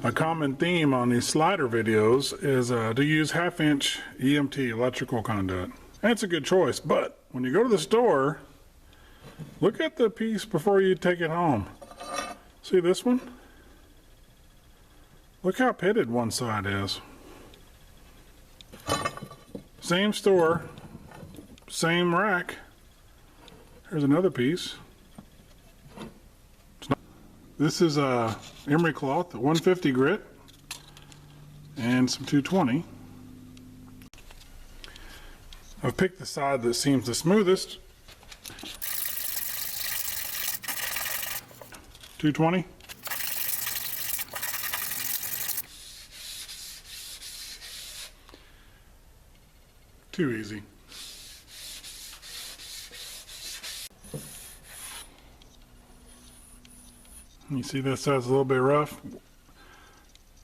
A common theme on these slider videos is to use 1/2-inch EMT, electrical conduit. And it's a good choice, but when you go to the store, look at the piece before you take it home. See this one? Look how pitted one side is. Same store, same rack. Here's another piece. This is a emery cloth, 150 grit, and some 220. I've picked the side that seems the smoothest. 220. Too easy. You see this side's a little bit rough.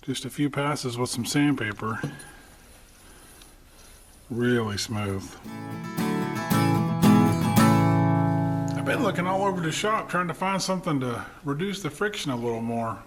Just a few passes with some sandpaper. Really smooth. I've been looking all over the shop trying to find something to reduce the friction a little more.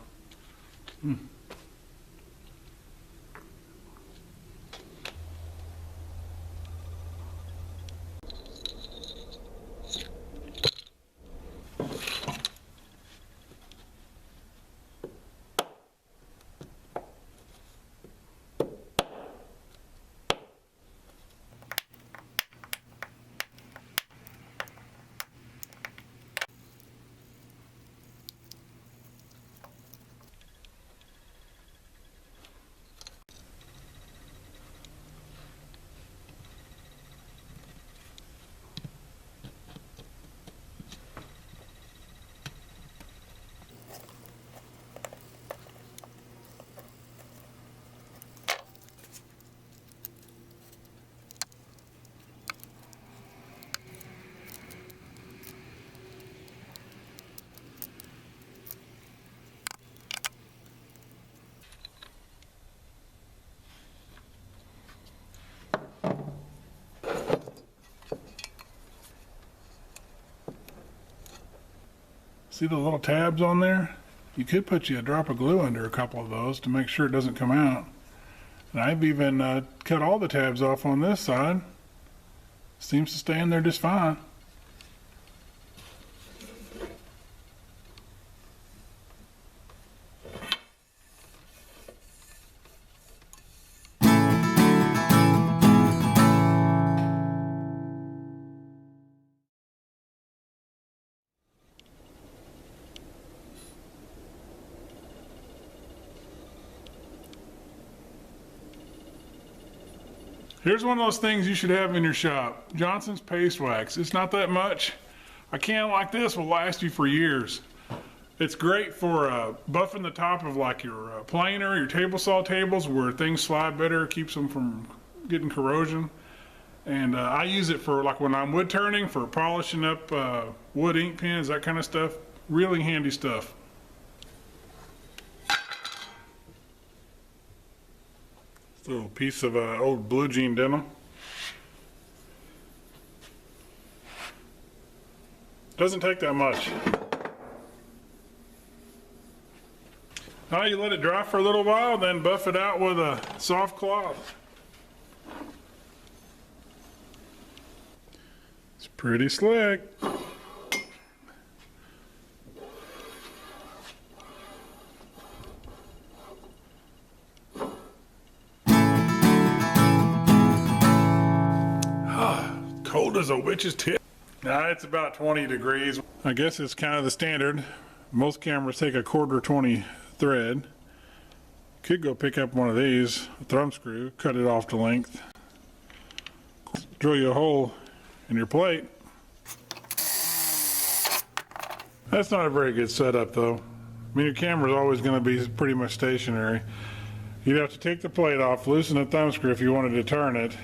See the little tabs on there? You could put you a drop of glue under a couple of those to make sure it doesn't come out. And I've even cut all the tabs off on this side. Seems to stay in there just fine. Here's one of those things you should have in your shop. Johnson's paste wax. It's not that much. A can like this will last you for years. It's great for buffing the top of like your planer, your table saw tables where things slide better, keeps them from getting corrosion. And I use it for like when I'm wood turning, for polishing up wood ink pens, that kind of stuff. Really handy stuff. Little piece of old blue jean denim. Doesn't take that much. Now you let it dry for a little while, then buff it out with a soft cloth. It's pretty slick. Cold as a witch's tip. Now it's about 20 degrees. I guess it's kind of the standard. Most cameras take a 1/4 thread. Could go pick up one of these, a thumb screw, cut it off to length. Drill you a hole in your plate. That's not a very good setup though. I mean, your camera's always going to be pretty much stationary. You'd have to take the plate off, loosen the thumb screw if you wanted to turn it.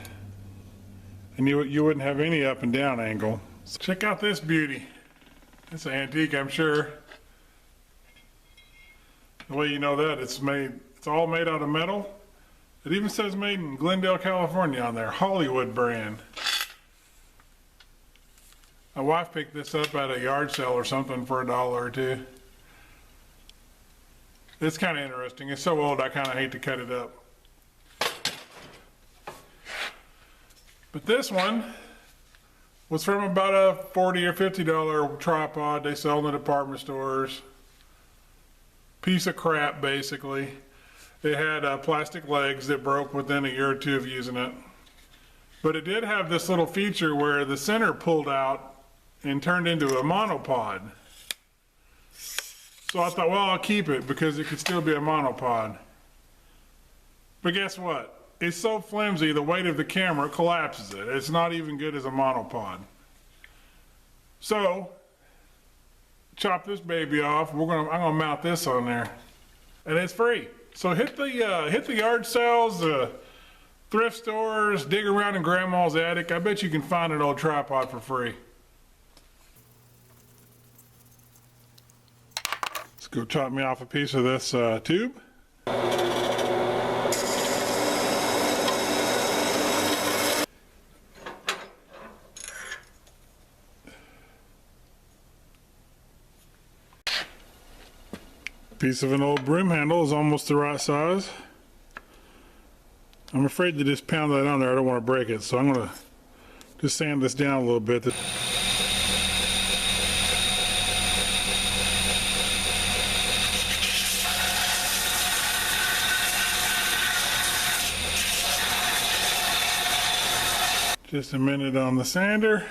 And you wouldn't have any up and down angle. So check out this beauty. It's an antique, I'm sure. The way you know that, it's all made out of metal. It even says made in Glendale, California on there, Hollywood brand. My wife picked this up at a yard sale or something for $1 or $2. It's kind of interesting. It's so old I kind of hate to cut it up. But this one was from about a $40 or $50 tripod they sell in the department stores. Piece of crap, basically. It had plastic legs that broke within a year or two of using it. But it did have this little feature where the center pulled out and turned into a monopod. So I thought, well, I'll keep it because it could still be a monopod. But guess what? It's so flimsy, the weight of the camera collapses it. It's not even good as a monopod. So, chop this baby off. I'm gonna mount this on there, and it's free. So hit the yard sales, thrift stores, dig around in grandma's attic. I bet you can find an old tripod for free. Let's go chop me off a piece of this tube. Piece of an old broom handle is almost the right size. I'm afraid to just pound that on there. I don't want to break it, so I'm going to just sand this down a little bit. Just a minute on the sander.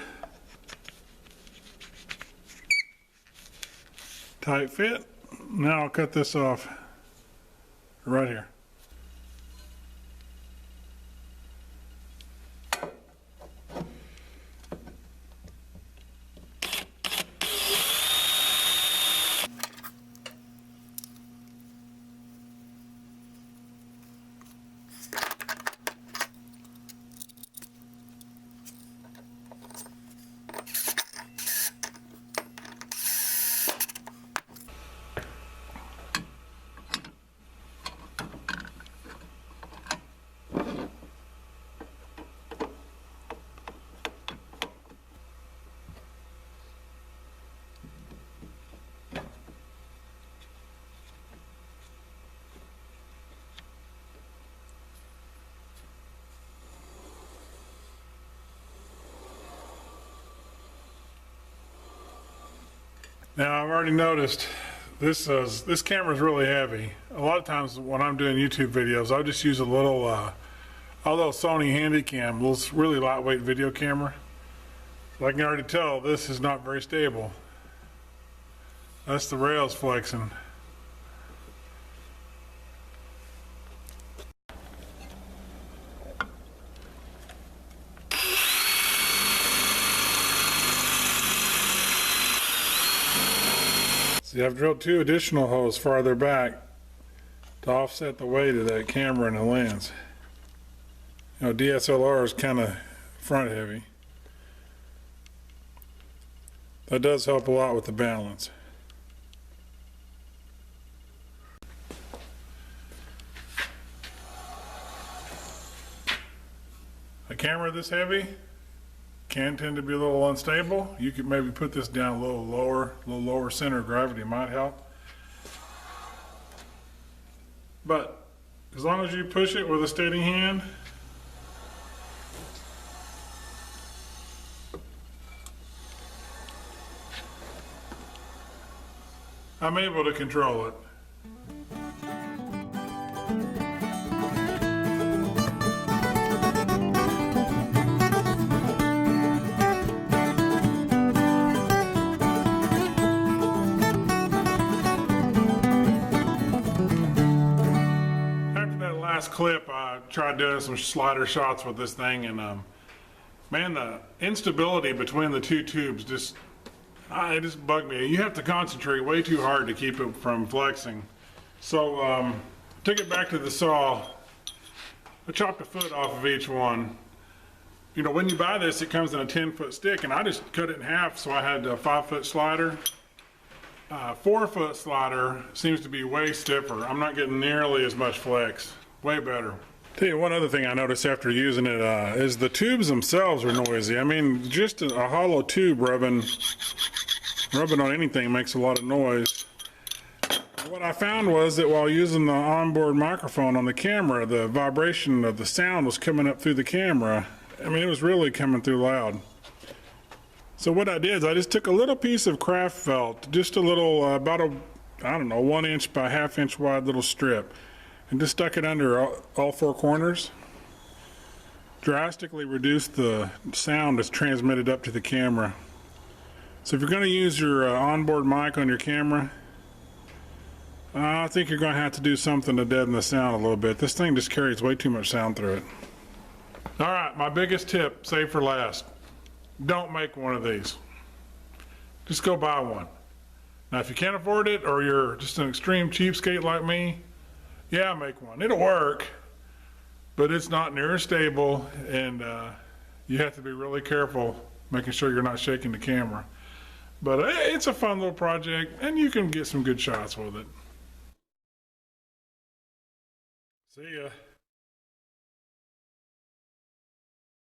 Tight fit. Now I'll cut this off right here. Now I've already noticed this camera is really heavy. A lot of times when I'm doing YouTube videos, I'll just use a little Sony Handycam, little really lightweight video camera. So I can already tell this is not very stable. That's the rails flexing. See, I've drilled 2 additional holes farther back to offset the weight of that camera and the lens. You know, DSLR is kind of front heavy. That does help a lot with the balance. A camera this heavy can tend to be a little unstable. You could maybe put this down a little lower center of gravity might help. But as long as you push it with a steady hand, I'm able to control it. Last clip I tried doing some slider shots with this thing, and man, the instability between the 2 tubes it just bugged me. You have to concentrate way too hard to keep it from flexing. So took it back to the saw. I chopped a foot off of each one. You know, when you buy this, it comes in a 10-foot stick, and I just cut it in half, so I had a 5-foot slider. 4-foot slider seems to be way stiffer. I'm not getting nearly as much flex. Way better. Tell you one other thing I noticed after using it is the tubes themselves are noisy. I mean, just a hollow tube rubbing on anything makes a lot of noise. What What I found was that while using the onboard microphone on the camera, the vibration of the sound was coming up through the camera. I mean, it was really coming through loud. So what I did is I just took a little piece of craft felt, just a little, about a, I don't know, 1 inch by ½ inch wide little strip, and just stuck it under all 4 corners. Drastically reduced the sound that's transmitted up to the camera. So if you're going to use your onboard mic on your camera, I think you're going to have to do something to deaden the sound a little bit. This thing just carries way too much sound through it. All right, my biggest tip, save for last. Don't make one of these. Just go buy one. Now, if you can't afford it or you're just an extreme cheapskate like me, yeah, make one. It'll work, but it's not near as stable, and you have to be really careful making sure you're not shaking the camera. But it's a fun little project, and you can get some good shots with it. See ya.